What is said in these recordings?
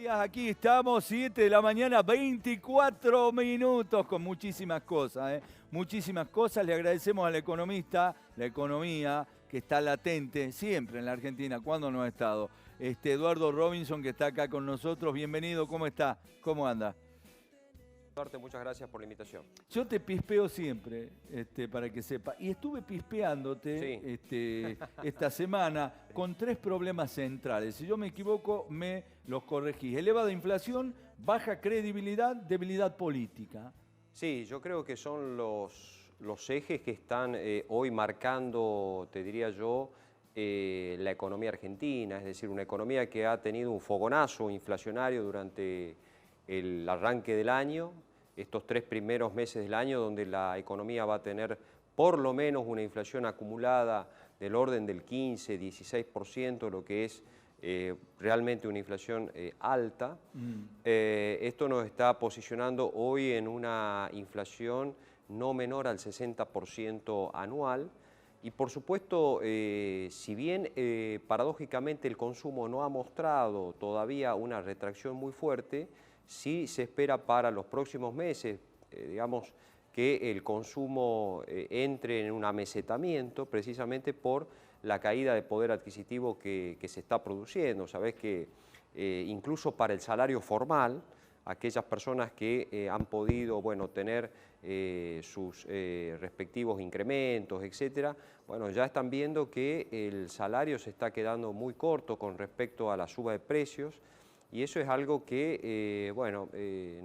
días, aquí estamos, 7 de la mañana, 24 minutos, con muchísimas cosas, muchísimas cosas. Le agradecemos al economista, la economía que está latente siempre en la Argentina, cuando no ha estado. Eduardo Robinson, que está acá con nosotros. Bienvenido, ¿cómo está? ¿Cómo anda? Muchas gracias por la invitación. Yo te pispeo siempre, para que sepa. Y estuve pispeándote esta semana con 3 problemas centrales. Si yo me equivoco, me los corregís. Elevada inflación, baja credibilidad, debilidad política. Sí, yo creo que son los ejes que están hoy marcando, te diría yo, la economía argentina. Es decir, una economía que ha tenido un fogonazo inflacionario durante el arranque del año, estos 3 primeros meses del año, donde la economía va a tener por lo menos una inflación acumulada del orden del 15-16%, lo que es realmente una inflación alta. Esto nos está posicionando hoy en una inflación no menor al 60% anual. Y por supuesto, si bien paradójicamente el consumo no ha mostrado todavía una retracción muy fuerte, sí se espera para los próximos meses, digamos, que el consumo entre en un amesetamiento precisamente por la caída de poder adquisitivo que se está produciendo. Sabés que incluso para el salario formal, aquellas personas que han podido, bueno, tener sus respectivos incrementos, etcétera, bueno, ya están viendo que el salario se está quedando muy corto con respecto a la suba de precios. Y eso es algo que,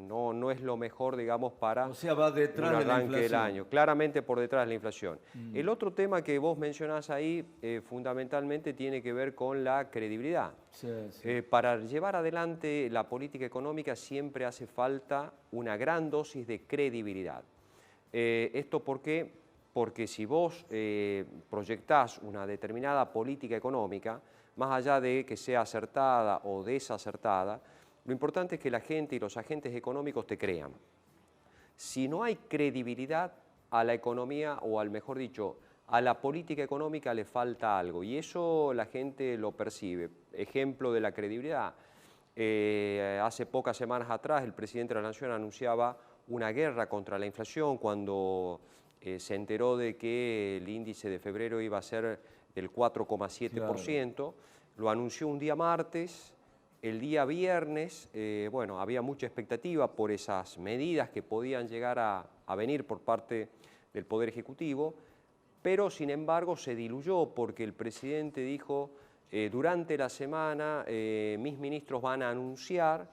no es lo mejor, digamos, para o sea, va detrás un de la arranque del inflación. año. Claramente por detrás de la inflación. El otro tema que vos mencionás ahí, fundamentalmente tiene que ver con la credibilidad. Sí. Para llevar adelante la política económica siempre hace falta una gran dosis de credibilidad. ¿Esto por qué? Porque si vos proyectás una determinada política económica, más allá de que sea acertada o desacertada, lo importante es que la gente y los agentes económicos te crean. Si no hay credibilidad a la economía, o al mejor dicho, a la política económica le falta algo, y eso la gente lo percibe. Ejemplo de la credibilidad, hace pocas semanas atrás el presidente de la Nación anunciaba una guerra contra la inflación cuando se enteró de que el índice de febrero iba a ser del 4,7%, claro. Lo anunció un día martes, el día viernes, había mucha expectativa por esas medidas que podían llegar a venir por parte del Poder Ejecutivo, pero sin embargo se diluyó porque el presidente dijo, durante la semana mis ministros van a anunciar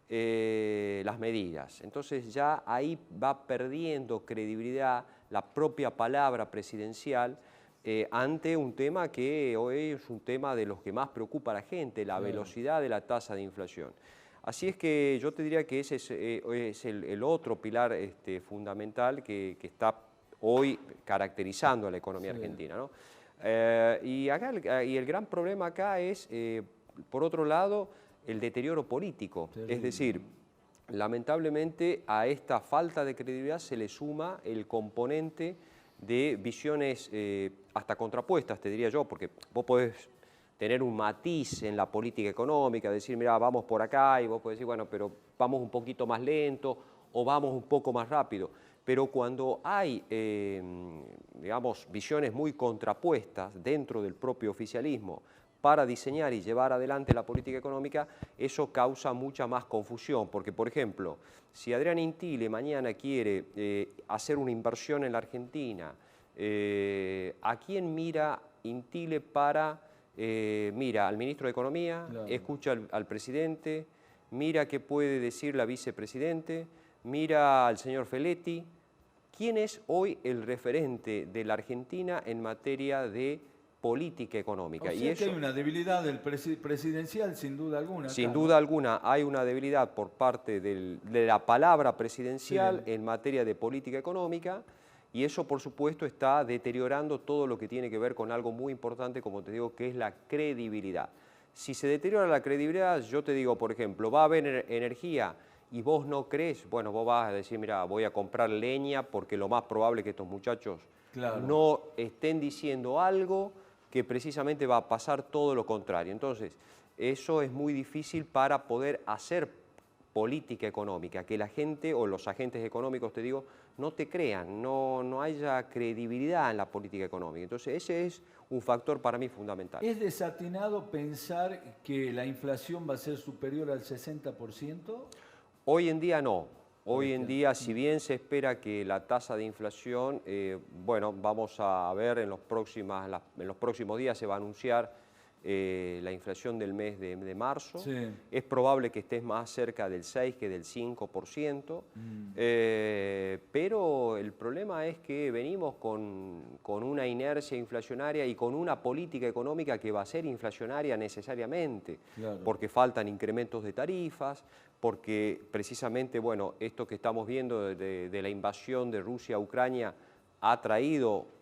las medidas. Entonces ya ahí va perdiendo credibilidad la propia palabra presidencial ante un tema que hoy es un tema de los que más preocupa a la gente, la velocidad de la tasa de inflación. Así es que yo te diría que ese es el otro pilar fundamental que está hoy caracterizando a la economía argentina, ¿no? Y el gran problema acá es, por otro lado, el deterioro político. Es decir, lamentablemente a esta falta de credibilidad se le suma el componente de visiones hasta contrapuestas, te diría yo, porque vos podés tener un matiz en la política económica, decir, mira, vamos por acá, y vos podés decir, bueno, pero vamos un poquito más lento o vamos un poco más rápido. Pero cuando hay, digamos, visiones muy contrapuestas dentro del propio oficialismo para diseñar y llevar adelante la política económica, eso causa mucha más confusión, porque, por ejemplo, si Adrián Intile mañana quiere hacer una inversión en la Argentina, ¿a quién mira Intile para, mira al ministro de Economía, claro, escucha al presidente, mira qué puede decir la vicepresidente, mira al señor Feletti? ¿Quién es hoy el referente de la Argentina en materia de política económica? O sea, y eso, que hay una debilidad del presidencial, sin duda alguna. Sin duda alguna hay una debilidad por parte de la palabra presidencial en materia de política económica, y eso por supuesto está deteriorando todo lo que tiene que ver con algo muy importante, como te digo, que es la credibilidad. Si se deteriora la credibilidad, yo te digo, por ejemplo, va a haber energía y vos no crees, bueno, vos vas a decir, mira, voy a comprar leña porque lo más probable es que estos muchachos no estén diciendo algo que precisamente va a pasar todo lo contrario. Entonces, eso es muy difícil para poder hacer política económica, que la gente o los agentes económicos, te digo, no te crean, no haya credibilidad en la política económica. Entonces ese es un factor para mí fundamental. ¿Es desatinado pensar que la inflación va a ser superior al 60%? Hoy en día no. Por Hoy en ejemplo. día, si bien se espera que la tasa de inflación, bueno, vamos a ver en los próximos días se va a anunciar la inflación del mes de marzo. Sí. Es probable que estés más cerca del 6 que del 5%, pero el problema es que venimos con una inercia inflacionaria y con una política económica que va a ser inflacionaria necesariamente, Claro. porque faltan incrementos de tarifas, porque precisamente, bueno, esto que estamos viendo de la invasión de Rusia a Ucrania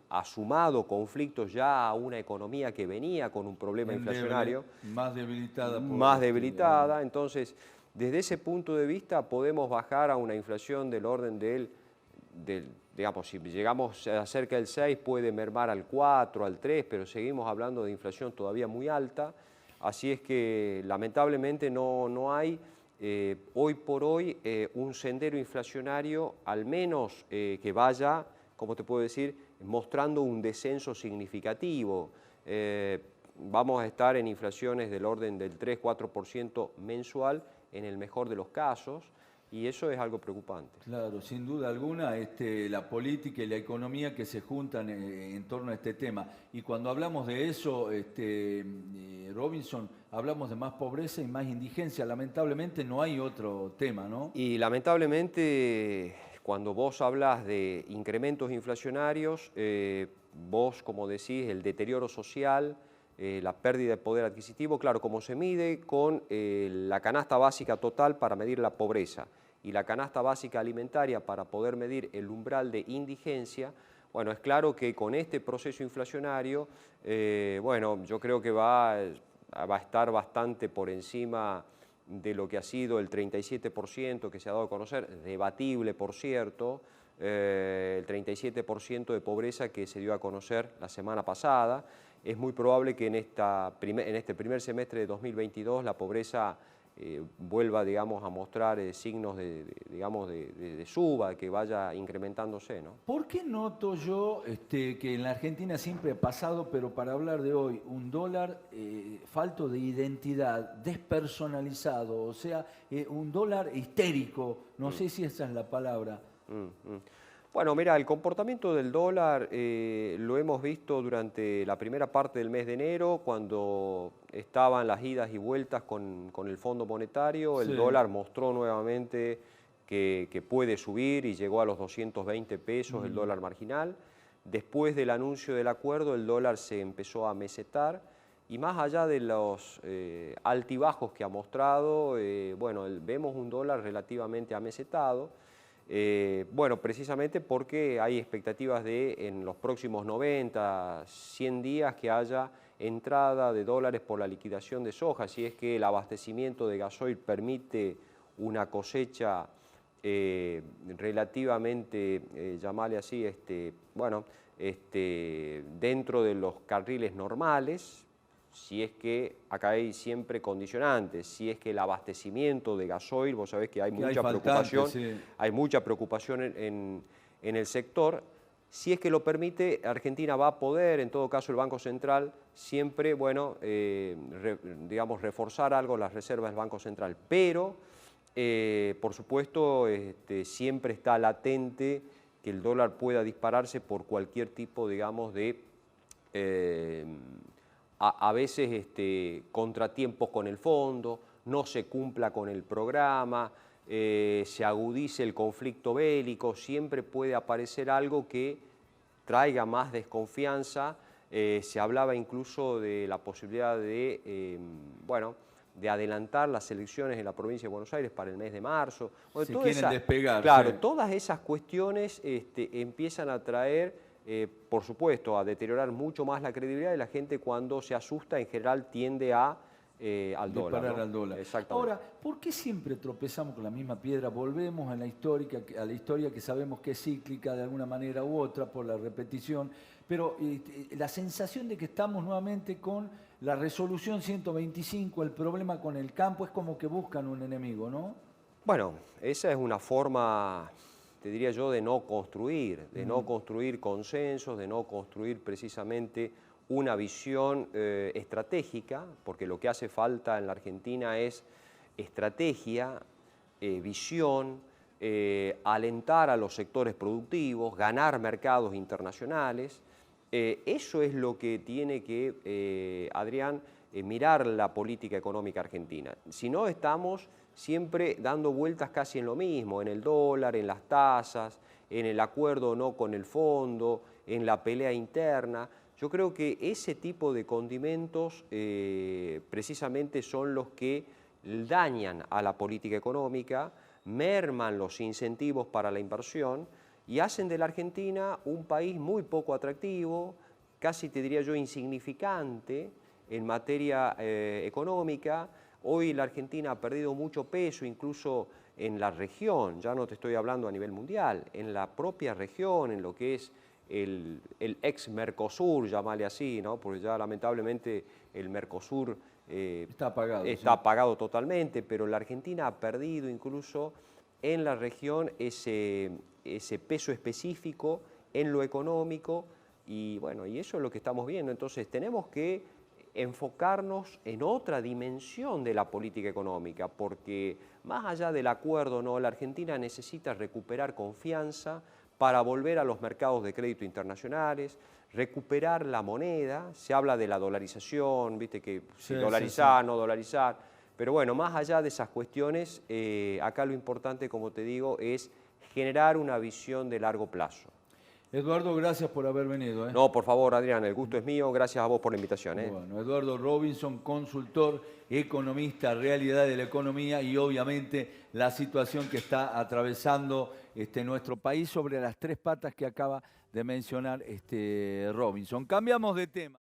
ha sumado conflictos ya a una economía que venía con un problema inflacionario. Más debilitada. Más debilitada. Entonces, desde ese punto de vista podemos bajar a una inflación del orden digamos, si llegamos a cerca del 6 puede mermar al 4, al 3, pero seguimos hablando de inflación todavía muy alta. Así es que lamentablemente no hay hoy por hoy un sendero inflacionario, al menos que vaya, ¿cómo te puedo decir?, mostrando un descenso significativo. Vamos a estar en inflaciones del orden del 3-4% mensual en el mejor de los casos, y eso es algo preocupante. Claro, sin duda alguna, la política y la economía que se juntan en torno a este tema. Y cuando hablamos de eso, Robinson, hablamos de más pobreza y más indigencia. Lamentablemente no hay otro tema, ¿no? Y lamentablemente, cuando vos hablas de incrementos inflacionarios, vos, como decís, el deterioro social, la pérdida de poder adquisitivo, claro, como se mide con la canasta básica total para medir la pobreza y la canasta básica alimentaria para poder medir el umbral de indigencia, bueno, es claro que con este proceso inflacionario, bueno, yo creo que va a estar bastante por encima de lo que ha sido el 37% que se ha dado a conocer, debatible por cierto, el 37% de pobreza que se dio a conocer la semana pasada. Es muy probable que en este primer semestre de 2022 la pobreza vuelva, digamos, a mostrar signos de suba, que vaya incrementándose, ¿no? ¿Por qué noto yo que en la Argentina siempre ha pasado, pero para hablar de hoy, un dólar falto de identidad, despersonalizado, o sea, un dólar histérico, no sé si esa es la palabra? Bueno, mira, el comportamiento del dólar lo hemos visto durante la primera parte del mes de enero, cuando estaban las idas y vueltas con el Fondo Monetario. El dólar mostró nuevamente que puede subir y llegó a los 220 pesos el dólar marginal. Después del anuncio del acuerdo, el dólar se empezó a mesetar y más allá de los altibajos que ha mostrado, bueno, vemos un dólar relativamente amesetado. Bueno, precisamente porque hay expectativas de en los próximos 90, 100 días que haya entrada de dólares por la liquidación de soja, si es que el abastecimiento de gasoil permite una cosecha relativamente, llamarle así, bueno, dentro de los carriles normales. Si es que acá hay siempre condicionantes, si es que el abastecimiento de gasoil, vos sabés que hay mucha preocupación, hay mucha preocupación en el sector. Si es que lo permite, Argentina va a poder, en todo caso el Banco Central, siempre, bueno, digamos, reforzar algo las reservas del Banco Central. Pero, por supuesto, siempre está latente que el dólar pueda dispararse por cualquier tipo, digamos, de a veces contratiempos con el fondo, no se cumpla con el programa, se agudice el conflicto bélico, siempre puede aparecer algo que traiga más desconfianza. Se hablaba incluso de la posibilidad de, bueno, de adelantar las elecciones en la provincia de Buenos Aires para el mes de marzo. Bueno, se quieren despegar. Claro, todas esas cuestiones empiezan a traer, por supuesto, a deteriorar mucho más la credibilidad de la gente. Cuando se asusta, en general tiende al dólar. Disparar al dólar. Exactamente. Ahora, ¿por qué siempre tropezamos con la misma piedra? Volvemos a la historia que sabemos que es cíclica de alguna manera u otra por la repetición, pero la sensación de que estamos nuevamente con la resolución 125, el problema con el campo, es como que buscan un enemigo, ¿no? Bueno, esa es una forma, te diría yo, de no construir consensos, de no construir precisamente una visión estratégica, porque lo que hace falta en la Argentina es estrategia, visión, alentar a los sectores productivos, ganar mercados internacionales. Eso es lo que tiene que, Adrián, mirar la política económica argentina. Si no, estamos siempre dando vueltas casi en lo mismo, en el dólar, en las tasas, en el acuerdo o no con el fondo, en la pelea interna. Yo creo que ese tipo de condimentos precisamente son los que dañan a la política económica, merman los incentivos para la inversión y hacen de la Argentina un país muy poco atractivo, casi te diría yo insignificante en materia económica. Hoy la Argentina ha perdido mucho peso, incluso en la región, ya no te estoy hablando a nivel mundial, en la propia región, en lo que es el ex Mercosur, llamarle así, ¿no? Porque ya lamentablemente el Mercosur está apagado totalmente, pero la Argentina ha perdido incluso en la región ese peso específico en lo económico y bueno, y eso es lo que estamos viendo. Entonces tenemos que enfocarnos en otra dimensión de la política económica, porque más allá del acuerdo, ¿no? La Argentina necesita recuperar confianza para volver a los mercados de crédito internacionales, recuperar la moneda. Se habla de la dolarización, viste que si dolarizar, no dolarizar, pero bueno, más allá de esas cuestiones, acá lo importante, como te digo, es generar una visión de largo plazo. Eduardo, gracias por haber venido. No, por favor, Adrián, el gusto es mío. Gracias a vos por la invitación. Bueno, Eduardo Robinson, consultor, economista, realidad de la economía y obviamente la situación que está atravesando nuestro país sobre las tres patas que acaba de mencionar Robinson. Cambiamos de tema.